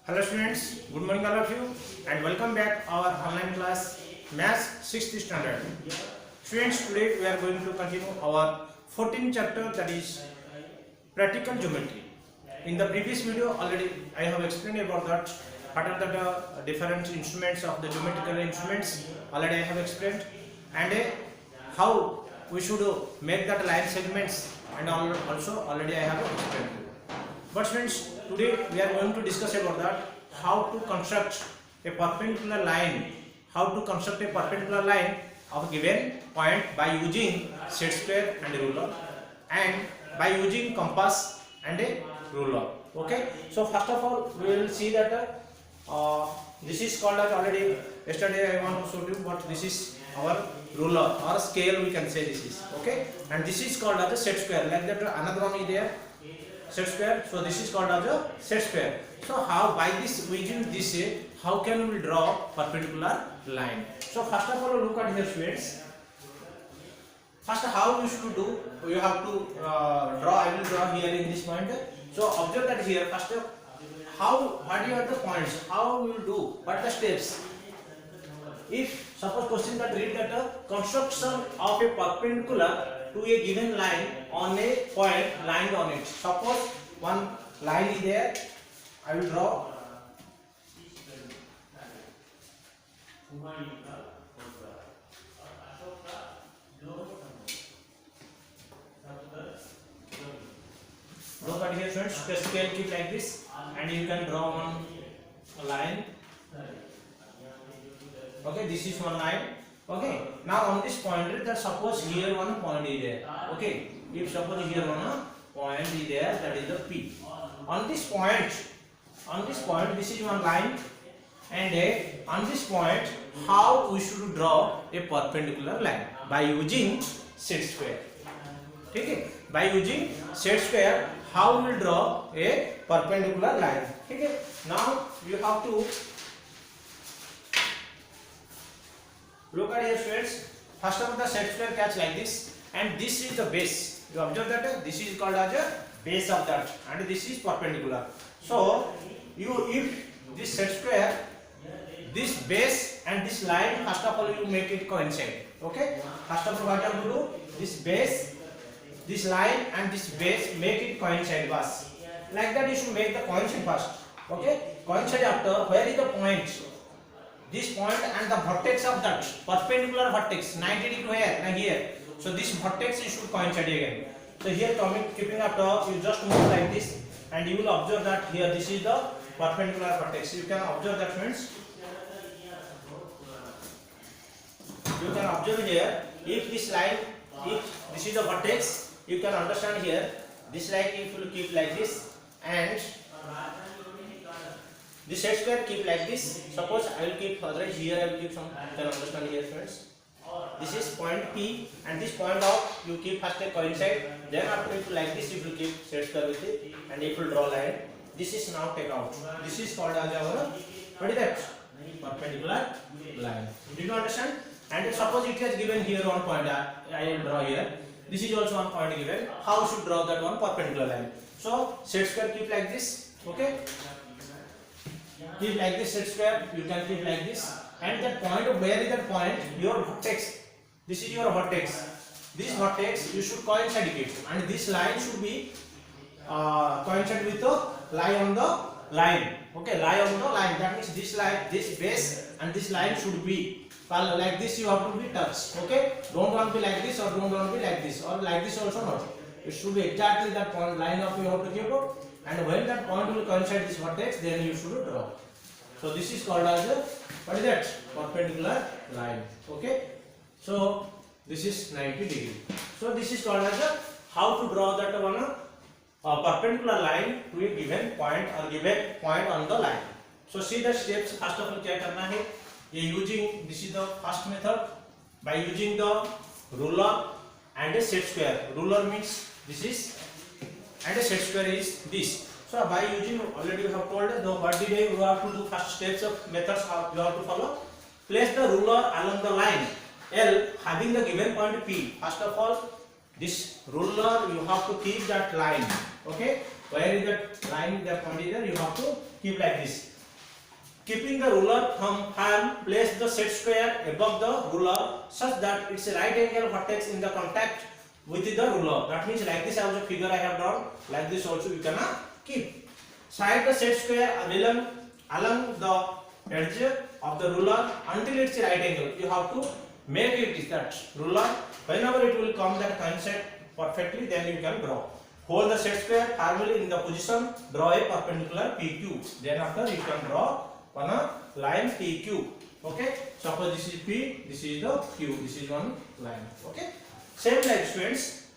Hello students, good morning all of you and welcome back our online class Maths 6th standard. Students, today we are going to continue our 14th chapter, that is practical geometry. In the previous video already I have explained about that, what are the different instruments of the geometrical instruments, already I have explained, and how we should make that line segments, and also already I have explained. But students, today we are going to discuss about that, how to construct a perpendicular line, of a given point by using set square and ruler, and by using compass and a ruler. Okay, so first of all we will see that this is called as, already yesterday I want to show you, but this is our ruler or scale, we can say this is. Okay, and this is called as a set square, like that another one is there, set square. So this is called as a set square. So how, by this, using this shape, how can we draw perpendicular line? So first of all look at here students. First, how you should do, you have to draw. I will draw here in this point. So observe that here first, what are the points, how we will do, what are the steps. If suppose question that read that construction of a perpendicular to a given line on a point lying on it. Suppose one line is there, I will draw. Look at here friends, the scale keep like this, and you can draw one line. Okay, this is one line. Okay, now on this point, that suppose here one point is there. Okay, if suppose here one point is there, that is the P. On this point, this is one line, and on this point, how we should draw a perpendicular line? By using set square. Okay, by using set square, how we will draw a perpendicular line? Okay, now you have to look at here students. First of all, the set square catch like this, and this is the base. You observe that this is called as a base of that, and this is perpendicular. So if this set square, this base and this line, first of all you make it coincide. Okay, first of all what you have to do, this base, this line and this base, make it coincide first. Like that you should make the coincide first. Okay, coincide after, where is the point? This point and the vertex of that perpendicular vertex 90 degree where? Here. So this vertex you should coincide again. So here keeping after, you just move like this, and you will observe that here this is the perpendicular vertex. You can observe that friends. You can observe here, if this line, if this is the vertex, you can understand here, this line if you keep like this, and this set square keep like this. Suppose I will keep further here, I will keep some, you can understand here friends. This is point P, and this point of you keep first a coincide, then after if like this you will keep set square with it, and if you draw line, this is now take out. This is called as our, what is that? Perpendicular line. Did you understand? And if suppose it has given here one point, I will draw here. This is also one point given. How should draw that one perpendicular line? So set square keep like this. Okay. Keep like this set square, you can keep like this, and that point, where is that point? Your vertex. This is your vertex. This vertex you should coincide it, and this line should be coincide with the lie on the line. Okay, lie on the line. That means this line, this base and this line should be like this. You have to be touched. Okay, don't want to be like this, or don't want to be like this, or like this also not. It should be exactly that point line of you have to keep up. And when that point will coincide this vertex, then you should draw. So this is called as a, what is that? Perpendicular line. Okay. So this is 90 degree. So this is called as a, how to draw that one perpendicular line to a given point or given point on the line. So see the steps. First of all, क्या करना है? ये using, this is the first method, by using the ruler and a set square. Ruler means this is, and a set square is this. So by using, already you have told what did you have to do, first steps of methods you have to follow. Place the ruler along the line L having the given point P. First of all, this ruler you have to keep that line. Okay, where is that line, that point is there, you have to keep like this. Keeping the ruler from firm, place the set square above the ruler such that its right angle vertex in the contact with the ruler. That means like this also figure I have drawn. Like this also you can keep. Slide the set square along the edge of the ruler until its right angle. You have to make it is that ruler. Whenever it will come that coincide perfectly, then you can draw. Hold the set square firmly in the position. Draw a perpendicular PQ. Then after you can draw on a line PQ. Okay. Suppose this is P, this is the Q. This is one line. Okay. Same like students.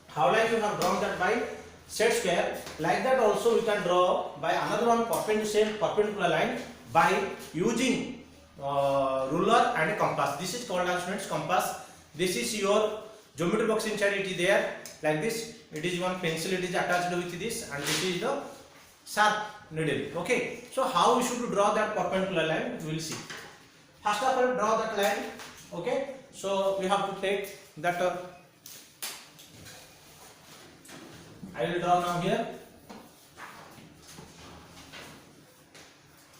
How like you have drawn that by set square, like that also we can draw by another one perpendicular line by using ruler and compass. This is called as students compass. This is your geometry box inside, it is there like this. It is one pencil, it is attached with this, and this is the sharp needle. Okay, so how we should draw that perpendicular line, we will see. First of all, draw that line. Okay, so we have to take that I will draw now here.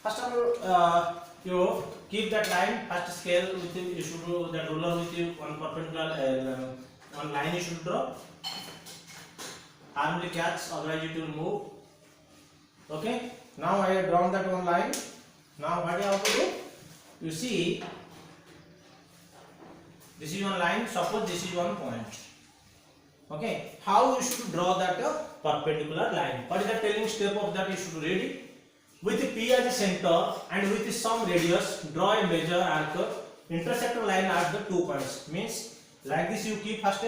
First of all, you keep that line. First scale with you should do that ruler with you one perpendicular one line you should draw. Firmly catch, otherwise it will move. Okay. Now I have drawn that one line. Now what you have to do? You see, this is one line. Suppose this is one point. Okay, how you should draw that perpendicular line? What is the telling step of that? You should read it. With P as the center and with some radius, draw a major arc intersector line at the 2 points. Means like this you keep first.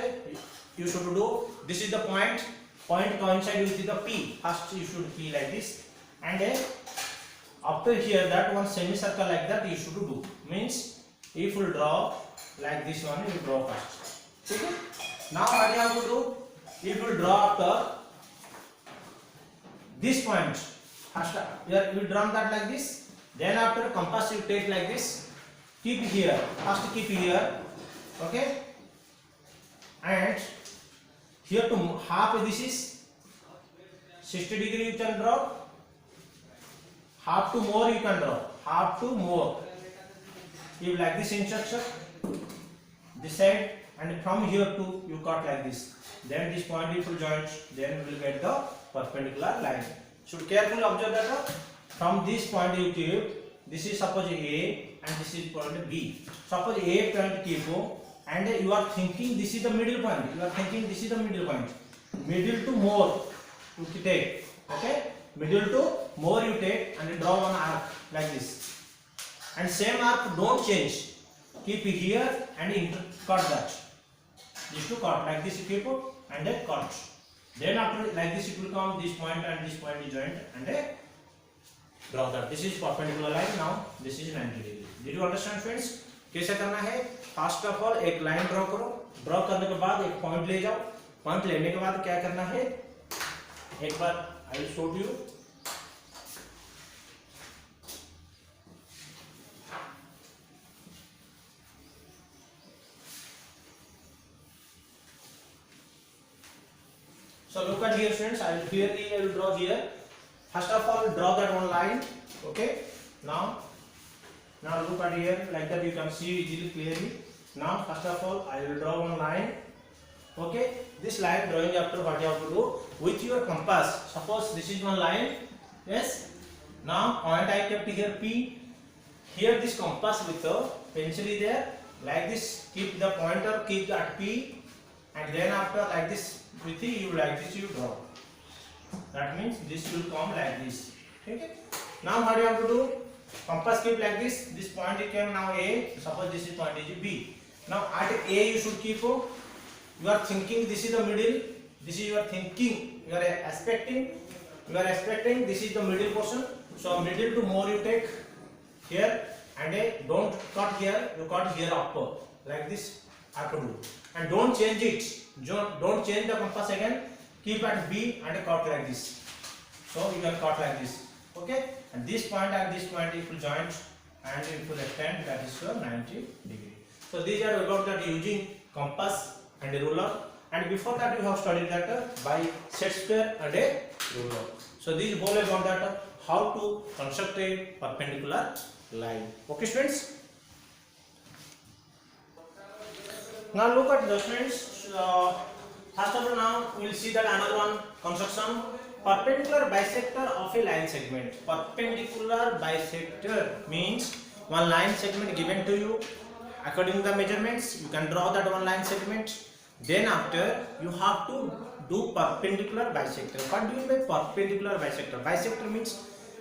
You should do. This is the point. Point coincide with the P. First you should P like this, and after here that one semicircle like that you should do. Means if you draw like this one, you draw first. Okay. Now what you have to do? If you draw after this point, first you draw that like this. Then after compass you take like this. Keep here. First keep here. Okay. And here to half this is 60 degree you can draw. Half to more you can draw. Half to more. If like this instruction, this side. And from here to you cut like this. Then this point if you join, then we will get the perpendicular line. Should carefully observe that from this point you keep. This is suppose A and this is point B. Suppose A point keep, and you are thinking this is the middle point. You are thinking this is the middle point. Middle to more you take. Okay. Middle to more you take and draw one arc like this. And same arc don't change. Keep it here and cut that. These two cut like this you keep and then cut. Then after like this it will come this point and this point is joined and draw that. This is perpendicular line. Now this is 90 degree. Did you understand friends? कैसे करना है? First of all एक line draw करो. Draw करने के बाद एक point ले जाओ. पॉइंट लेने के बाद क्या करना है? एक बार I will show you. So look at here friends, I will draw here. First of all draw that one line. Okay. Now look at here like that you can see easily clearly. Now first of all I will draw one line. Okay. This line drawing after what you have to do with your compass. Suppose this is one line. Yes. Now point I kept here P. Here this compass with the pencil is there. Like this keep the pointer keep at P, and then after like this with you like this you draw. That means this will come like this. Okay. Now what you have to do? Compass keep like this. This point it came now A. Suppose this is point is B. Now at A you should keep. You are thinking this is the middle. This is your thinking. You are expecting. This is the middle portion. So middle to more you take here, and don't cut here. You cut here upper like this. Have to do, and don't change it. Don't change the compass again. Keep at B and cut like this. So you can cut like this. Okay. And this point and this point if you join and if you extend, that is your 90 degree. So these are about that using compass and a ruler. And before that you have studied that by set square and a ruler. So this is whole about that how to construct a perpendicular line. Okay students. Now look at the students. First of all, now we will see that another one construction, perpendicular bisector of a line segment. Perpendicular bisector means one line segment given to you. According to the measurements, you can draw that one line segment. Then after you have to do perpendicular bisector. What do you mean by perpendicular bisector? Bisector means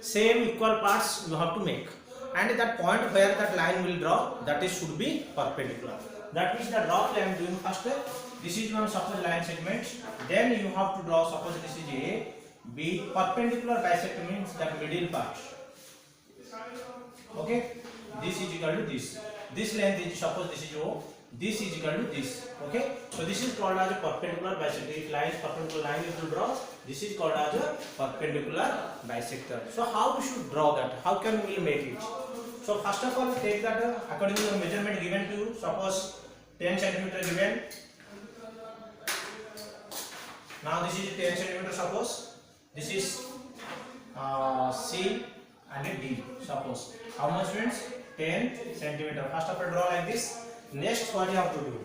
same equal parts you have to make, and that point where that line will draw, that is should be perpendicular. That means the draw I am doing first. This is one suppose line segment. Then you have to draw, suppose this is A, B. Perpendicular bisector means that middle part. Okay. This is equal to this. This length is, suppose this is O. This is equal to this. Okay. So this is called as a perpendicular bisector. If line perpendicular line is to draw, this is called as a perpendicular bisector. So how we should draw that? How can we make it? So first of all, take that according to the measurement given to you. Suppose 10 cm given. Now this is 10 cm. Suppose this is C and D. Suppose how much students? 10 cm. First of all, draw like this. Next, what you have to do?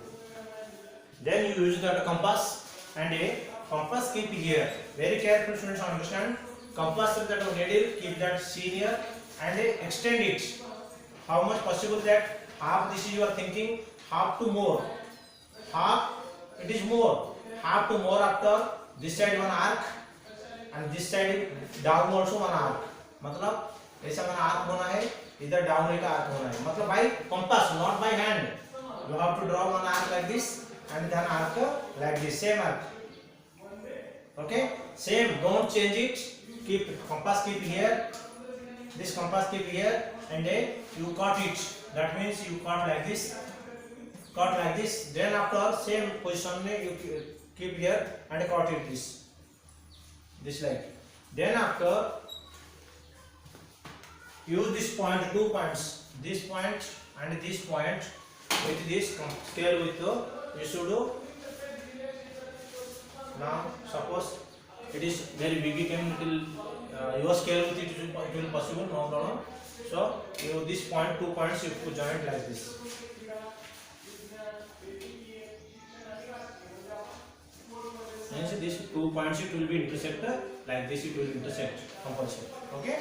Then you use the compass, and a compass keep here. Very careful students, understand. Compass with that needle, keep that C here, and extend it. How much possible that half? This is you are thinking half to more. Half it is more. Half to more after this side one arc, and this side down also one arc. मतलब ऐसा one arc होना है, इधर down एक arc होना है. मतलब by compass, not by hand. You have to draw one arc like this and then arc like this, same arc. Okay, same. Don't change it. Keep compass keep here. This compass keep here, and then you cut it. That means you cut like this. Cut like this. Then after same position you keep here and cut it this like. Then after use this point, 2 points. This point and this point. With this scale with you should do. Now suppose it is very big, you can your scale with it will possible, no problem. So you this point, 2 points you put joint like this. Means this 2 points it will be intersect like this, it will intersect compulsory. Okay.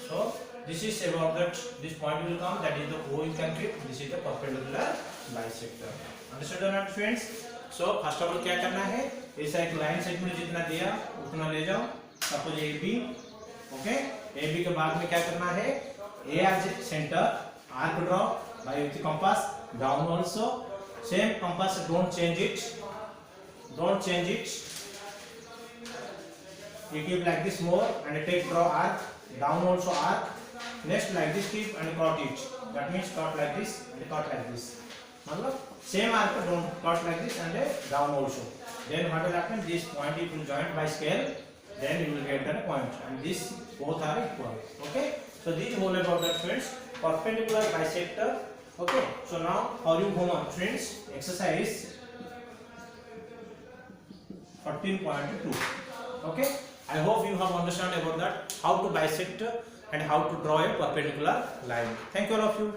So this is about that. This point will come, that is the O you can keep. This is the perpendicular bisector. Understood or not friends? So first of all क्या करना है? ऐसा एक line segment जितना दिया उतना ले जाओ. Suppose AB. ओके. AB के बाद में क्या करना है? A as center, arc draw by with compass. Down also same compass. Don't change it. Don't change it. You keep like this more and take draw arc. Down also arc. Next like this keep and cut it. That means cut like this and cut like this. मतलब same arc, don't cut like this and down also. Then what will happen? This point it will join by scale. Then you will get that point, and this both are equal. Okay. So this is whole about that friends. Perpendicular bisector. Okay. So now for you homework friends, exercise 14.2. Okay. I hope you have understand about that how to bisect and how to draw a perpendicular line. Thank you all of you.